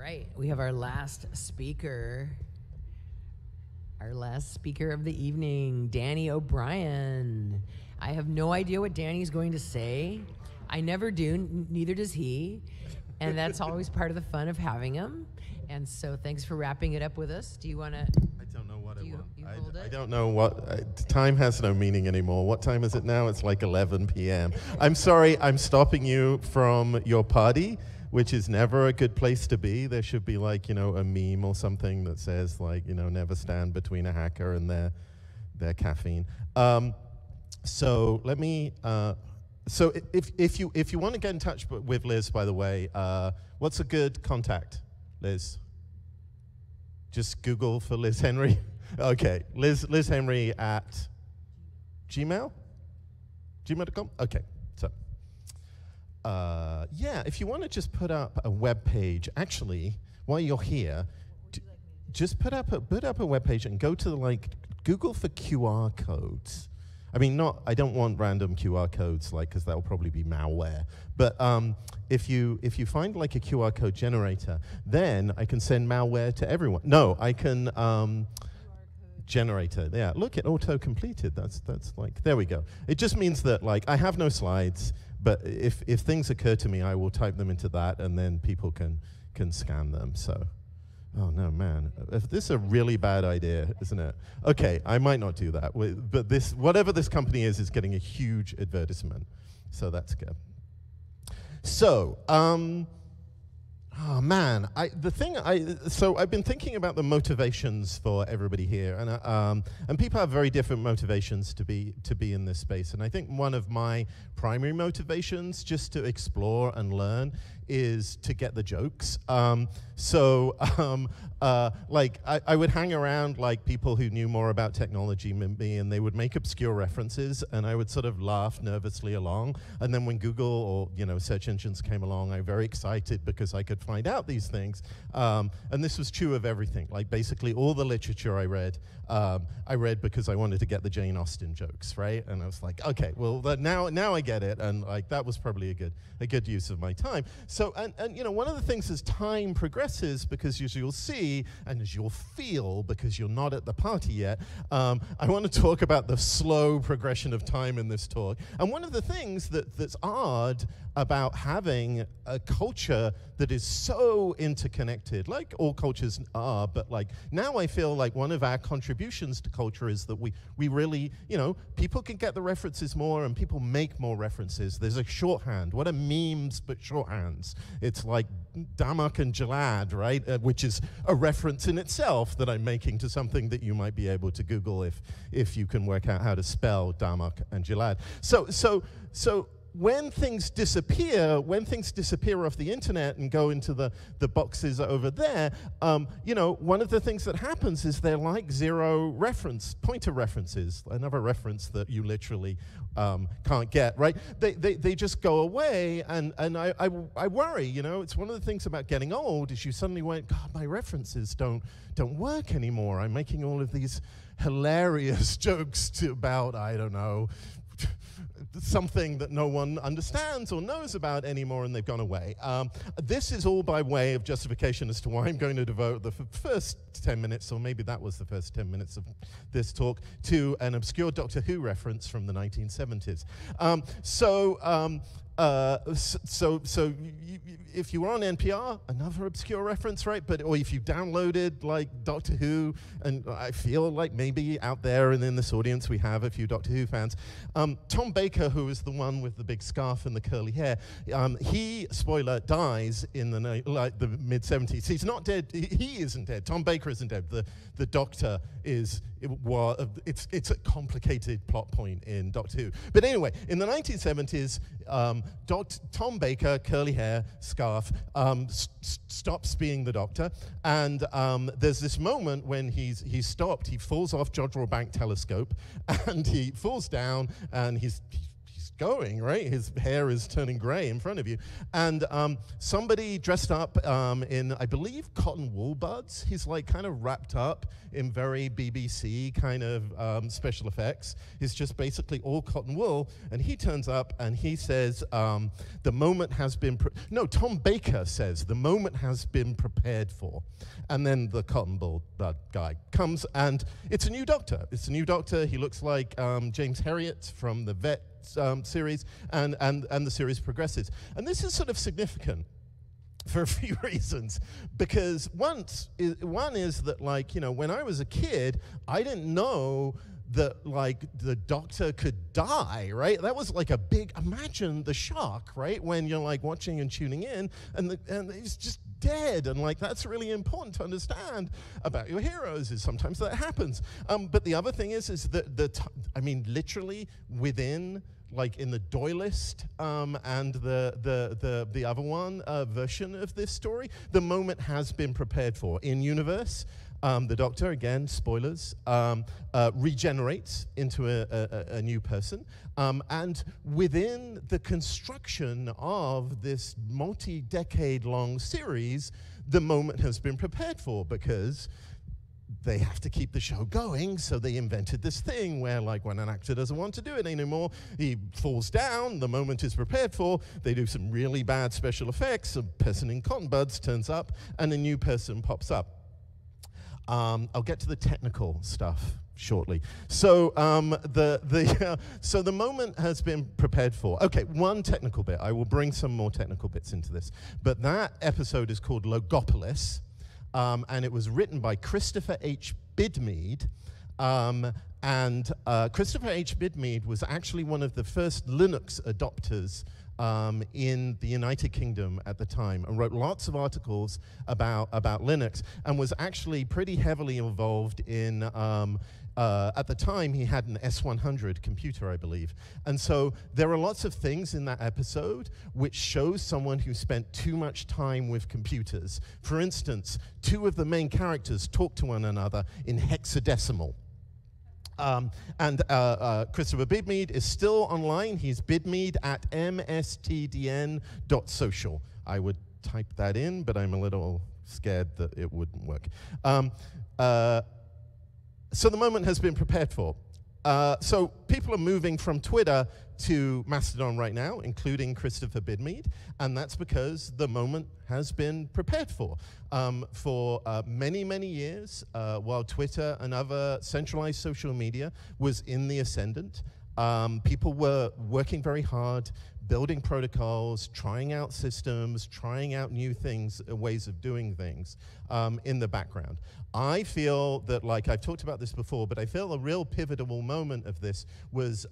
right, we have our last speaker of the evening, Danny O'Brien. I have no idea what Danny's going to say. I never do, neither does he. And that's always part of the fun of having him. And so thanks for wrapping it up with us. Do you want to? I don't know what I don't know what, time has no meaning anymore. What time is it now? It's like 11 p.m. I'm sorry, I'm stopping you from your party, which is never a good place to be. There should be like, you know, a meme or something that says like, you know, never stand between a hacker and their caffeine. So let me, so if you want to get in touch with Liz, by the way, what's a good contact, Liz? Just Google for Liz Henry. Okay, Liz Henry at Gmail? Gmail.com? Okay, so. Yeah, if you want to just put up a web page, actually, while you're here, just put up a web page and go to like Google for QR codes. I mean, I don't want random QR codes, like, because that will probably be malware. But if you find like a QR code generator, then I can send malware to everyone. No, I can. Generator, yeah, look, it auto-completed. That's like, there we go. It just means that like I have no slides, but if things occur to me, I will type them into that, and then people can scan them. So, oh no, man, this is a really bad idea, isn't it? Okay, I might not do that, but whatever this company is getting a huge advertisement, so that's good. So, oh man, so I've been thinking about the motivations for everybody here, and people have very different motivations to be in this space. And I think one of my primary motivations, just to explore and learn, is to get the jokes. Like I would hang around like people who knew more about technology than me, and they would make obscure references, and I would sort of laugh nervously along. And then when Google or search engines came along, I was very excited because I could find out these things. And this was true of everything. Like basically all the literature I read because I wanted to get the Jane Austen jokes, right? And I was like, okay, well now I get it, and like that was probably a good use of my time. So and one of the things as time progresses, because as you'll see and as you'll feel, because you're not at the party yet, I want to talk about the slow progression of time in this talk. And one of the things that's odd about having a culture that is so interconnected, like all cultures are, but like now I feel like one of our contributions to culture is that we really, people can get the references more and people make more references. There's a shorthand. What are memes but shorthands? It's like Damak and Jalad, right? Which is a reference in itself that I'm making to something that you might be able to Google if you can work out how to spell Damak and Jalad. So when things disappear off the internet and go into the boxes over there, one of the things that happens is they're like zero pointer references, another reference that you literally can't get, right? They just go away, and I worry, it's one of the things about getting old is you suddenly went, God, my references don't work anymore. I'm making all of these hilarious jokes about, I don't know, something that no one understands or knows about anymore, and they've gone away. This is all by way of justification as to why I'm going to devote the first 10 minutes, or maybe that was the first 10 minutes of this talk, to an obscure Doctor Who reference from the 1970s. If you were on NPR, another obscure reference, right? Or if you downloaded like Doctor Who, and I feel like maybe out there and in this audience we have a few Doctor Who fans. Tom Baker, who is the one with the big scarf and the curly hair, he, spoiler, dies in the mid-70s. He's not dead. He isn't dead. Tom Baker isn't dead. The Doctor is. It's a complicated plot point in Doctor Who. But anyway, in the 1970s, Tom Baker, curly hair, scarf, stops being the Doctor, and there's this moment when he's stopped. He falls off Jodrell Bank telescope, and he falls down, and he's going, right? His hair is turning gray in front of you. And somebody dressed up in, I believe, cotton wool buds. He's like kind of wrapped up in very BBC kind of special effects. It's just basically all cotton wool. And he turns up and he says, the moment has been, no, Tom Baker says, the moment has been prepared for. And then the cotton wool bud guy comes, and it's a new Doctor. It's a new Doctor. He looks like James Herriot from the Vet series, and the series progresses. And this is sort of significant for a few reasons, because one is that, like, you know, when I was a kid, I didn't know that, like, the Doctor could die, right? That was like a big, imagine the shock, right? When you're like watching and tuning in, and he's just dead, and like that's really important to understand about your heroes, is sometimes that happens. But the other thing is that I mean, literally within, like in the Doylist and the other one version of this story, the moment has been prepared for. In universe, the Doctor, again, spoilers, regenerates into a new person. And within the construction of this multi-decade-long series, the moment has been prepared for, because they have to keep the show going, so they invented this thing where, like, when an actor doesn't want to do it anymore, he falls down, the moment is prepared for, they do some really bad special effects, a person in cotton buds turns up, and a new person pops up. I'll get to the technical stuff shortly. So so the moment has been prepared for. Okay, one technical bit. I will bring some more technical bits into this. But that episode is called Logopolis, and it was written by Christopher H. Bidmead. Christopher H. Bidmead was actually one of the first Linux adopters in the United Kingdom at the time, and wrote lots of articles about Linux, and was actually pretty heavily involved in, at the time he had an S100 computer, I believe. And so there are lots of things in that episode which shows someone who spent too much time with computers. For instance, two of the main characters talk to one another in hexadecimal. Christopher Bidmead is still online. He's Bidmead at mstdn.social. I would type that in, but I'm a little scared that it wouldn't work. So the moment has been prepared for. So people are moving from Twitter to Mastodon right now, including Christopher Bidmead, and that's because the moment has been prepared for. For many, many years, while Twitter and other centralized social media was in the ascendant, people were working very hard, building protocols, trying out systems, trying out new things, ways of doing things in the background. I feel that, like I've talked about this before, but I feel a real pivotal moment of this was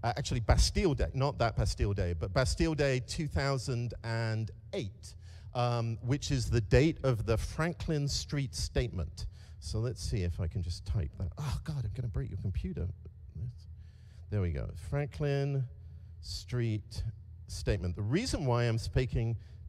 actually Bastille Day, not that Bastille Day, but Bastille Day 2008, which is the date of the Franklin Street Statement. So let's see if I can just type that. Oh God, I'm gonna break your computer. There we go, Franklin Street Statement. The reason why I'm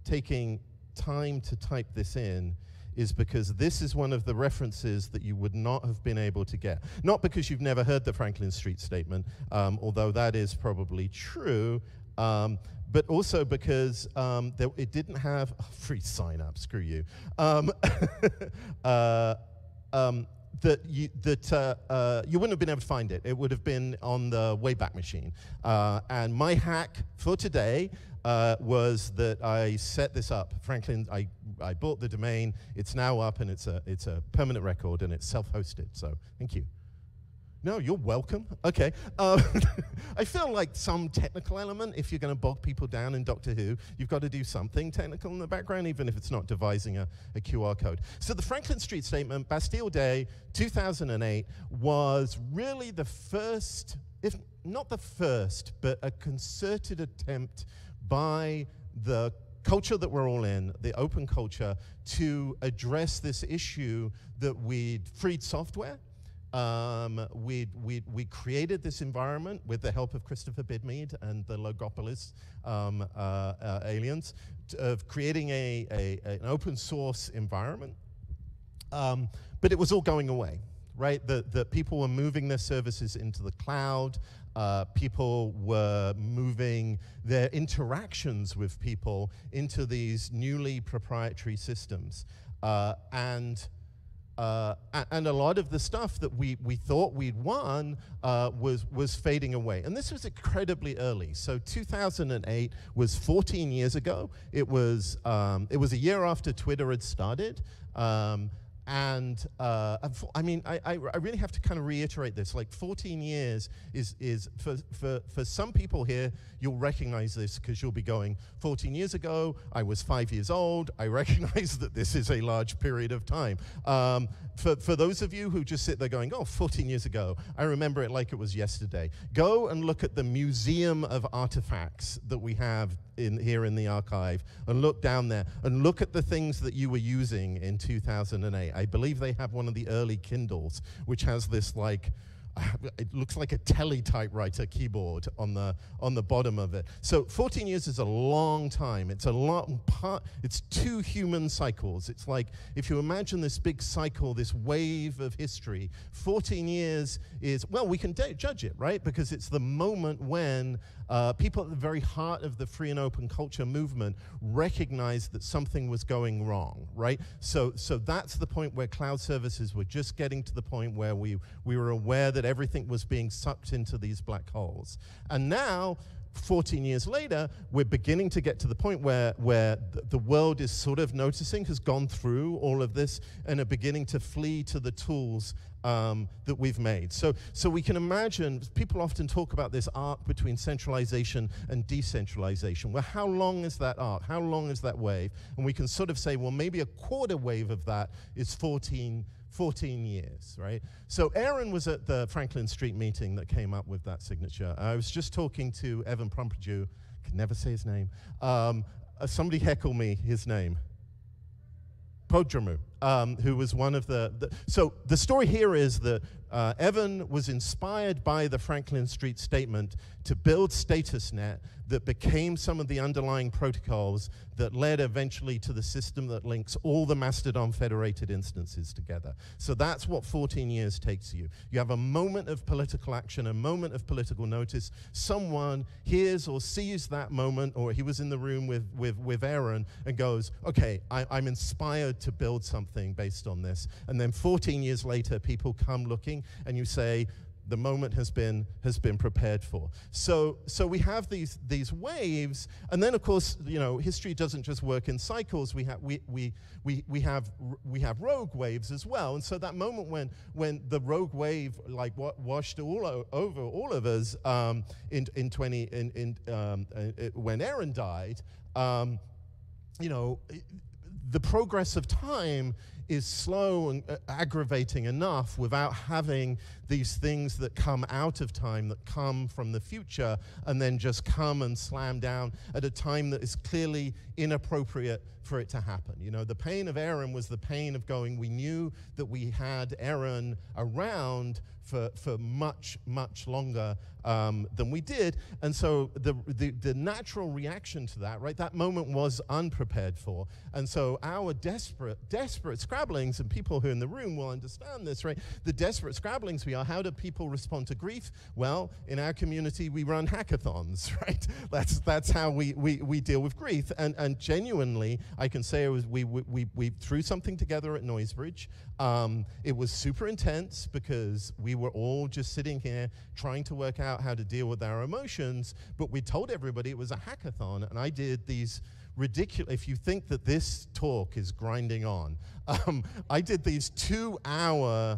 taking time to type this in is because this is one of the references that you would not have been able to get. Not because you've never heard the Franklin Street Statement, although that is probably true, but also because it didn't have free sign up, screw you. That you wouldn't have been able to find it. It would have been on the Wayback Machine. And my hack for today was that I set this up. Franklin, I bought the domain. It's now up, and it's a permanent record, and it's self-hosted. So thank you. No, you're welcome. Okay. I feel like some technical element, if you're going to bog people down in Doctor Who, you've got to do something technical in the background, even if it's not devising a QR code. So the Franklin Street Statement, Bastille Day 2008, was really the first, if not the first, but a concerted attempt by the culture that we're all in, the open culture, to address this issue that we'd freed software. We created this environment with the help of Christopher Bidmead and the Logopolis aliens of creating an open source environment. But it was all going away, right? The people were moving their services into the cloud. people were moving their interactions with people into these newly proprietary systems. And a lot of the stuff that we thought we'd won was fading away. And this was incredibly early. So 2008 was 14 years ago. It was a year after Twitter had started. I mean, I really have to kind of reiterate this. Like 14 years is for some people here, you'll recognize this because you'll be going, 14 years ago, I was 5 years old. I recognize that this is a large period of time. For those of you who just sit there going, oh, 14 years ago, I remember it like it was yesterday. Go and look at the museum of artifacts that we have here in the archive, and look down there and look at the things that you were using in 2008. I believe they have one of the early Kindles, which has this like, it looks like a teletypewriter keyboard on the bottom of it. So 14 years is a long time. It's a long part. It's 2 human cycles. It's like if you imagine this big cycle, this wave of history. 14 years is, well, we can judge it, right? Because it's the moment when people at the very heart of the free and open culture movement recognized that something was going wrong, right? So that's the point where cloud services were just getting to the point where we were aware that everything was being sucked into these black holes. And now, 14 years later, we're beginning to get to the point where the world is sort of noticing, has gone through all of this, and are beginning to flee to the tools that we've made. So we can imagine, people often talk about this arc between centralization and decentralization. Well, how long is that arc? How long is that wave? And we can sort of say, well, maybe a quarter wave of that is 14 years, right? So Aaron was at the Franklin Street meeting that came up with that signature. I was just talking to Evan Pompidou, could never say his name. Somebody heckle me his name. Podramu, who was one of so the story here is that Evan was inspired by the Franklin Street statement to build StatusNet that became some of the underlying protocols that led eventually to the system that links all the Mastodon federated instances together. So that's what 14 years takes you. You have a moment of political action, a moment of political notice. Someone hears or sees that moment, or he was in the room with Aaron and goes, okay, I'm inspired to build something based on this. And then 14 years later, people come looking and you say, the moment has been prepared for. So we have these waves, and then of course, you know, history doesn't just work in cycles. We have rogue waves as well. And so that moment when the rogue wave like washed over all of us when Aaron died, you know, the progress of time is slow and aggravating enough without having these things that come out of time, that come from the future, and then just come and slam down at a time that is clearly inappropriate for it to happen. You know, the pain of Aaron was the pain of going, we knew that we had Aaron around for much, much longer than we did. And so the natural reaction to that, right, that moment was unprepared for. And so our desperate scrabblings, and people who are in the room will understand this, right, the desperate scrabblings we are, how do people respond to grief? Well, in our community, we run hackathons, right? That's how we deal with grief. And genuinely, I can say we threw something together at Noisebridge. It was super intense because we were all just sitting here trying to work out how to deal with our emotions, but we told everybody it was a hackathon, and I did these ridiculous, if you think that this talk is grinding on, I did these 3-hour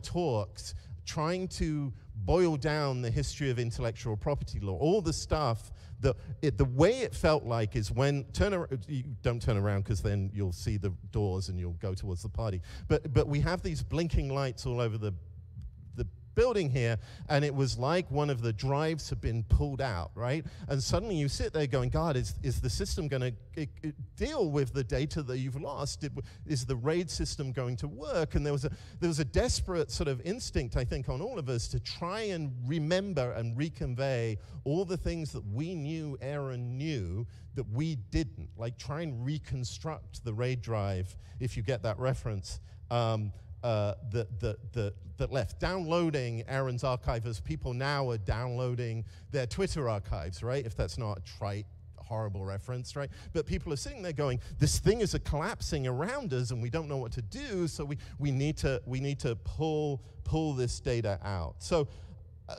talks trying to boil down the history of intellectual property law, all the stuff that the way it felt like is when you don't turn around because then you'll see the doors and you'll go towards the party. But we have these blinking lights all over the building here, and it was like one of the drives had been pulled out, right? And suddenly you sit there going, God, is the system going to deal with the data that you've lost? Is the RAID system going to work? And there was a desperate sort of instinct, I think, on all of us to try and remember and reconvey all the things that we knew Aaron knew that we didn't, like try and reconstruct the RAID drive, if you get that reference. that left. Downloading Aaron's archive as people now are downloading their Twitter archives, right? If that's not a trite, horrible reference, right? But people are sitting there going, this thing is collapsing around us and we don't know what to do, so we need to pull this data out. So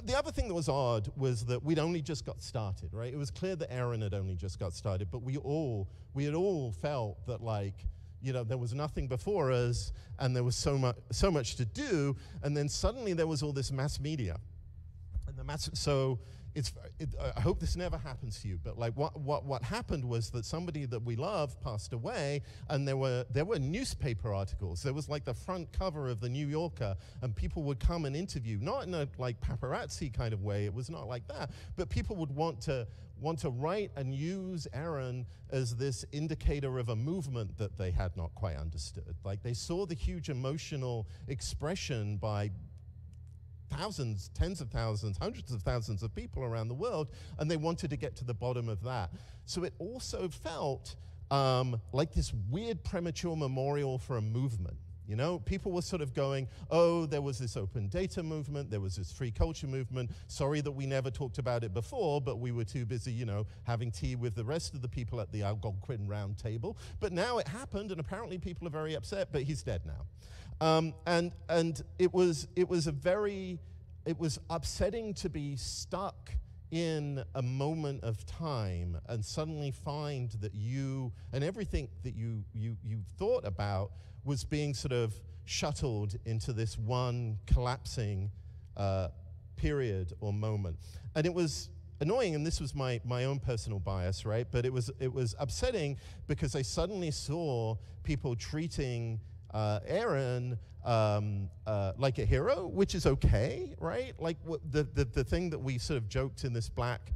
the other thing that was odd was that we'd only just got started, right? It was clear that Aaron had only just got started, but we had all felt that, like, you know, there was nothing before us and there was so much to do, and then suddenly there was all this mass media. And I hope this never happens to you, but like what happened was that somebody that we love passed away, and there were newspaper articles. There was like the front cover of the New Yorker, and people would come and interview, not in a like paparazzi kind of way, it was not like that, but people would want to write and use Aaron as this indicator of a movement that they had not quite understood. Like, they saw the huge emotional expression by thousands, tens of thousands, hundreds of thousands of people around the world, and they wanted to get to the bottom of that. So it also felt like this weird premature memorial for a movement. You know, people were sort of going, oh, there was this open data movement, there was this free culture movement. Sorry that we never talked about it before, but we were too busy, you know, having tea with the rest of the people at the Algonquin round table. But now it happened, and apparently people are very upset, but he's dead now. And it was upsetting to be stuck in a moment of time and suddenly find that you and everything that you thought about was being sort of shuttled into this one collapsing period or moment. And it was annoying, and this was my own personal bias, right? But it was upsetting because I suddenly saw people treating Aaron like a hero, which is okay, right? Like the thing that we sort of joked in this black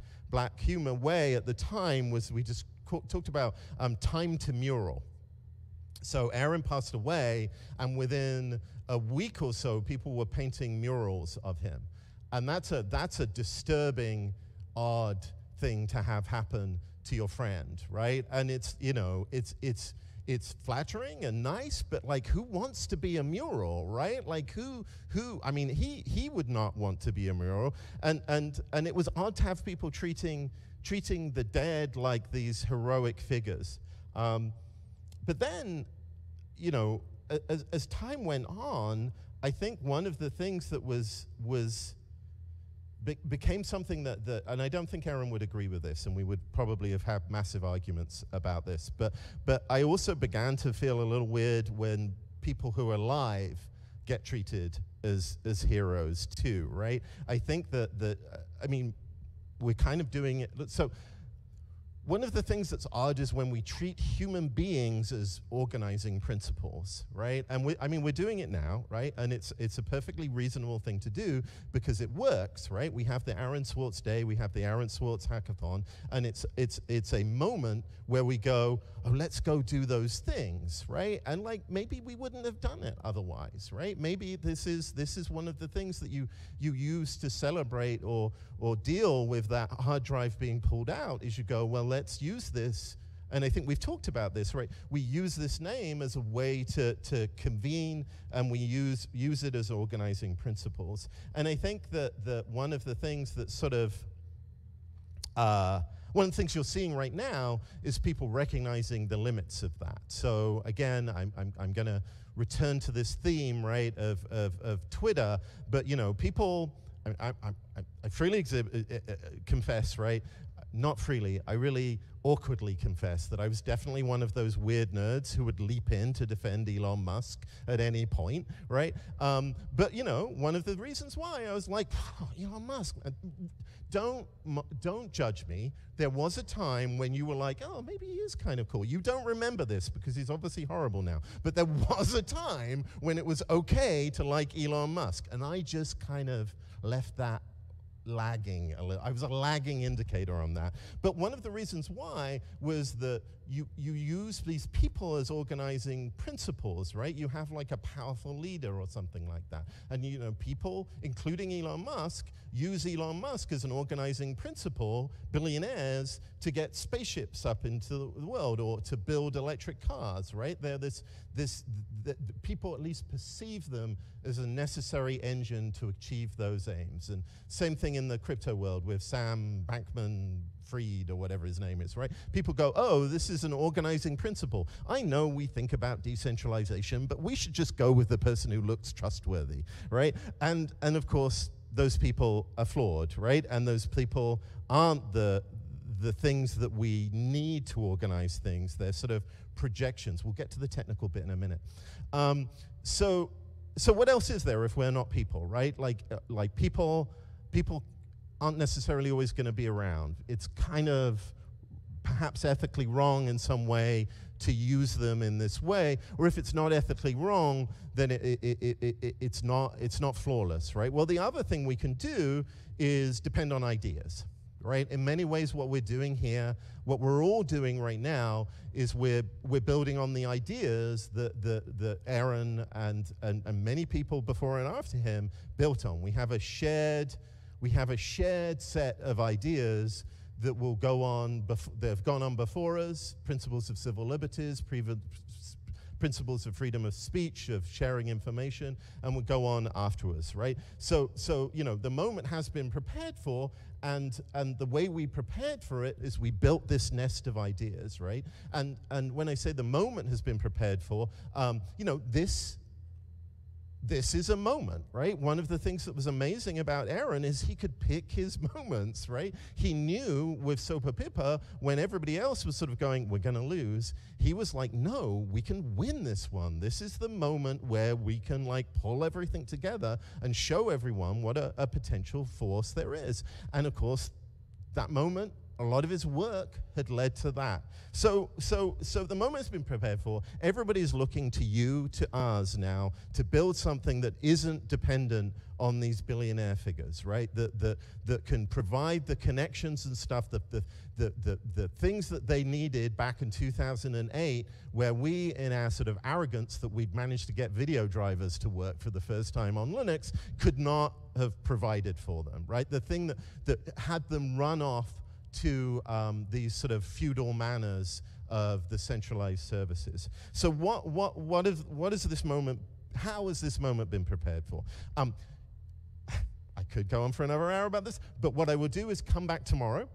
humor way at the time was we just talked about time to mural. So Aaron passed away, and within a week or so, people were painting murals of him, and that's a disturbing, odd thing to have happen to your friend, right? And it's, you know, it's flattering and nice, but like, who wants to be a mural, right? Like, who? I mean, he would not want to be a mural, and it was odd to have people treating the dead like these heroic figures. But then, you know, as time went on, I think one of the things that became something that, and I don't think Aaron would agree with this, and we would probably have had massive arguments about this, but I also began to feel a little weird when people who are alive get treated as heroes too, right? I think that I mean, we're kind of doing it, so one of the things that's odd is when we treat human beings as organizing principles, right? And we're doing it now, right? And it's a perfectly reasonable thing to do because it works, right? We have the Aaron Swartz Day, we have the Aaron Swartz Hackathon, and it's a moment where we go, oh, let's go do those things, right? And like, maybe we wouldn't have done it otherwise, right? Maybe this is one of the things that you use to celebrate or deal with that hard drive being pulled out, is you go, well, let's use this, and I think we've talked about this, right? We use this name as a way to convene, and we use it as organizing principles. And I think that one of the things that sort of one of the things you're seeing right now is people recognizing the limits of that. So again, I'm going to return to this theme, right, of Twitter, but you know, people. I freely confess, right? Not freely, I really awkwardly confess that I was definitely one of those weird nerds who would leap in to defend Elon Musk at any point, right? But you know, one of the reasons why I was like, oh, Elon Musk, don't judge me. There was a time when you were like, oh, maybe he is kind of cool. You don't remember this because he's obviously horrible now. But there was a time when it was okay to like Elon Musk, and I just kind of left that lagging a little. I was a lagging indicator on that. But one of the reasons why was that you use these people as organizing principles, right? You have like a powerful leader or something like that. And you know, people, including Elon Musk, use Elon Musk as an organizing principle, billionaires, to get spaceships up into the world or to build electric cars, right? They're people at least perceive them as a necessary engine to achieve those aims. And same thing in the crypto world with Sam Bankman-Fried or whatever his name is, right? People go, oh, this is an organizing principle. I know we think about decentralization, but we should just go with the person who looks trustworthy, right? And of course, those people are flawed, right? And those people aren't the things that we need to organize things. They're sort of projections. We'll get to the technical bit in a minute. So what else is there if we're not people, right? Like people aren't necessarily always going to be around. It's kind of perhaps ethically wrong in some way to use them in this way, or if it's not ethically wrong, then it's not flawless, right? Well, the other thing we can do is depend on ideas, right? In many ways, what we're doing here, what we're all doing right now, is we're building on the ideas that Aaron and many people before and after him built on. We have a shared set of ideas that will go on, they've gone on before us, principles of civil liberties, principles of freedom of speech, of sharing information, and will go on afterwards, right? So you know, the moment has been prepared for, and the way we prepared for it is we built this nest of ideas, right? And when I say the moment has been prepared for, you know, this is a moment, right? One of the things that was amazing about Aaron is he could pick his moments, right? He knew with Sopa Pippa, when everybody else was sort of going, we're going to lose, he was like, no, we can win this one. This is the moment where we can like pull everything together and show everyone what a potential force there is. And of course, that moment, a lot of his work had led to that. So the moment's been prepared for. Everybody's looking to you, to us now, to build something that isn't dependent on these billionaire figures, right? That can provide the connections and stuff, the things that they needed back in 2008, where we, in our sort of arrogance that we'd managed to get video drivers to work for the first time on Linux, could not have provided for them, right? The thing that had them run off to these sort of feudal manners of the centralized services. So what is this moment? How has this moment been prepared for? I could go on for another hour about this, but what I will do is come back tomorrow,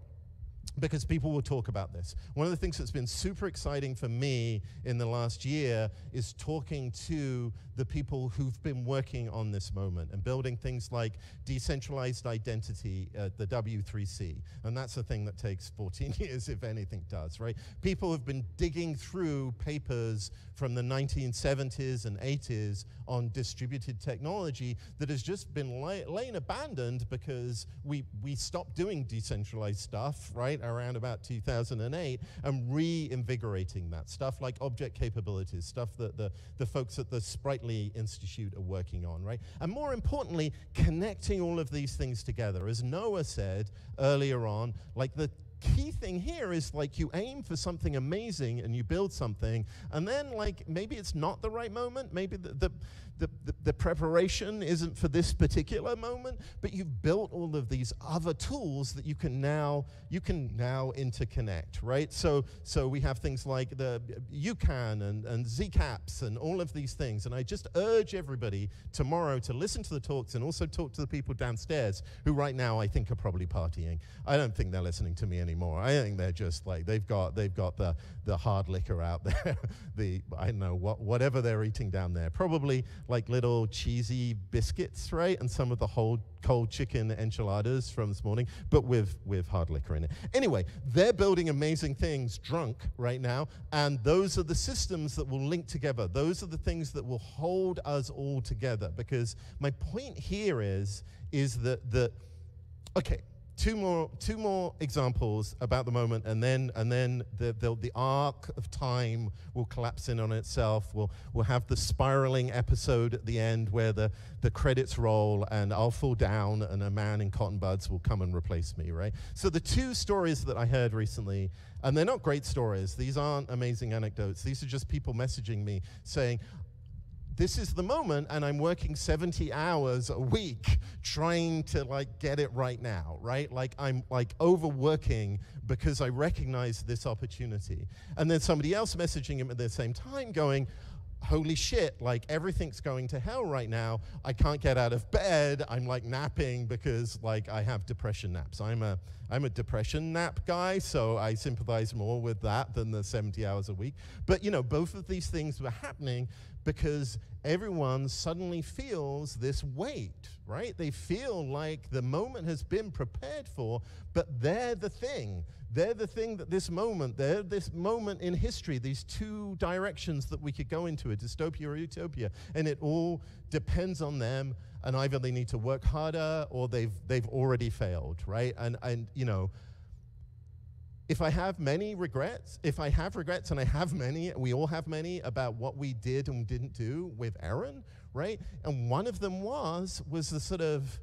because people will talk about this. One of the things that's been super exciting for me in the last year is talking to the people who've been working on this moment and building things like decentralized identity, the W3C. And that's a thing that takes 14 years, if anything does, right? People have been digging through papers from the 1970s and 80s on distributed technology that has just been laying abandoned because we stopped doing decentralized stuff, right, around about 2008, and reinvigorating that stuff like object capabilities, stuff that the folks at the Sprightly Institute are working on, right? And more importantly, connecting all of these things together. As Noah said earlier on, like the key thing here is like you aim for something amazing and you build something, and then like maybe it's not the right moment, maybe the preparation isn't for this particular moment, but you've built all of these other tools that you can now interconnect, right? So we have things like the UCAN and Zcaps and all of these things, and I just urge everybody tomorrow to listen to the talks and also talk to the people downstairs who right now I think are probably partying. I don't think they're listening to me anymore. I think they're just like they've got the hard liquor out there, I don't know whatever they're eating down there, probably like little cheesy biscuits, right? And some of the whole cold chicken enchiladas from this morning, but with hard liquor in it. Anyway, they're building amazing things drunk right now, and those are the systems that will link together. Those are the things that will hold us all together, because my point here is that okay, two more examples about the moment, and then the arc of time will collapse in on itself. We'll have the spiraling episode at the end where the credits roll, and I'll fall down, and a man in cotton buds will come and replace me, right? So the two stories that I heard recently, and they're not great stories. These aren't amazing anecdotes. These are just people messaging me saying, this is the moment, and I'm working 70 hours a week trying to like get it right now, right? Like I'm like overworking because I recognize this opportunity. And then somebody else messaging him at the same time going, holy shit, like everything's going to hell right now. I can't get out of bed. I'm like napping because like I have depression naps. I'm a depression nap guy, so I sympathize more with that than the 70 hours a week. But you know, both of these things were happening because everyone suddenly feels this weight, right? They feel like the moment has been prepared for, but they're the thing. They're the thing that this moment in history, these two directions that we could go into, a dystopia or utopia, and it all depends on them, and either they need to work harder or they've already failed, right? And you know, if I have many regrets, and I have many, we all have many, about what we did and didn't do with Aaron, right? And one of them was the sort of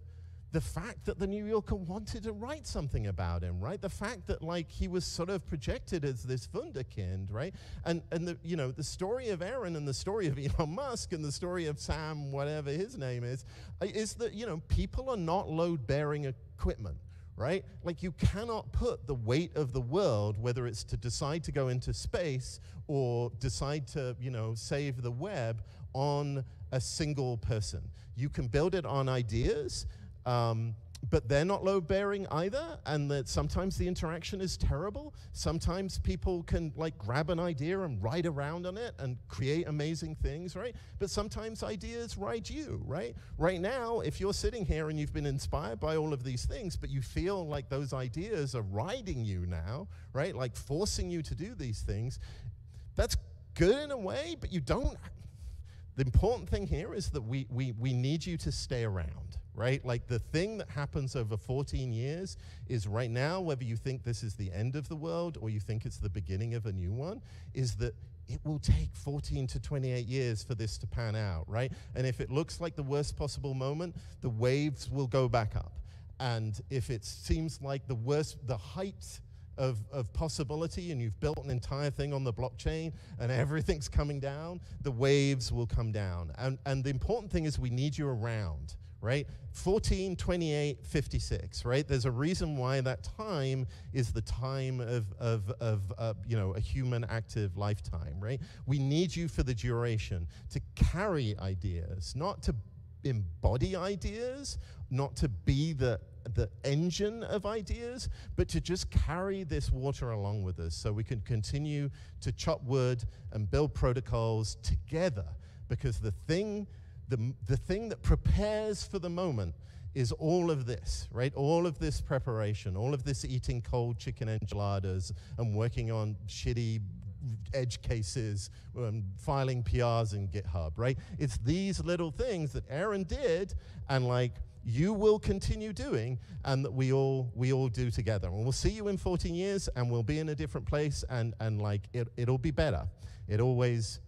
the fact that the New Yorker wanted to write something about him, right? The fact that like he was sort of projected as this wunderkind, right? And the, you know, the story of Aaron and the story of Elon Musk and the story of Sam, whatever his name is that, you know, people are not load-bearing equipment, right? Like you cannot put the weight of the world, whether it's to decide to go into space or decide to, you know, save the web, on a single person. You can build it on ideas, but they're not load-bearing either, and that sometimes the interaction is terrible. Sometimes people can like grab an idea and ride around on it and create amazing things, right? But sometimes ideas ride you, right? Right now, if you're sitting here and you've been inspired by all of these things, but you feel like those ideas are riding you now, right? Like forcing you to do these things, that's good in a way, but you don't. The important thing here is that we need you to stay around, right? Like the thing that happens over 14 years is right now, whether you think this is the end of the world or you think it's the beginning of a new one, is that it will take 14 to 28 years for this to pan out, right? And if it looks like the worst possible moment, the waves will go back up. And if it seems like the height of possibility, and you've built an entire thing on the blockchain and everything's coming down, the waves will come down. And the important thing is we need you around, right? 14, 28, 56, right? There's a reason why that time is the time of you know, a human active lifetime, right? We need you for the duration to carry ideas, not to embody ideas, not to be the engine of ideas, but to just carry this water along with us so we can continue to chop wood and build protocols together, because the thing that prepares for the moment is all of this, right? All of this preparation, all of this eating cold chicken enchiladas and working on shitty edge cases, filing PRs in GitHub, right? It's these little things that Aaron did, and like you will continue doing, and that we all do together. And we'll see you in 14 years, and we'll be in a different place, and like it'll be better. It always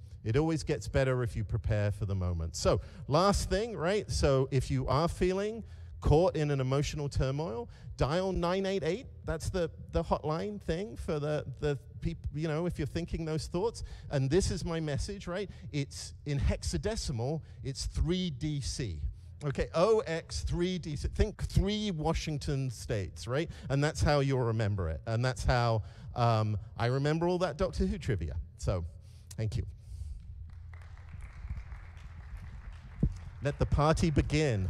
gets better if you prepare for the moment. So last thing, right? So if you are feeling caught in an emotional turmoil, dial 988. That's the hotline thing for the people, you know, if you're thinking those thoughts. And this is my message, right? It's in hexadecimal, it's 3DC. Okay, OX3DC. Think 3 Washington states, right? And that's how you'll remember it. And that's how I remember all that Doctor Who trivia. So, thank you. Let the party begin.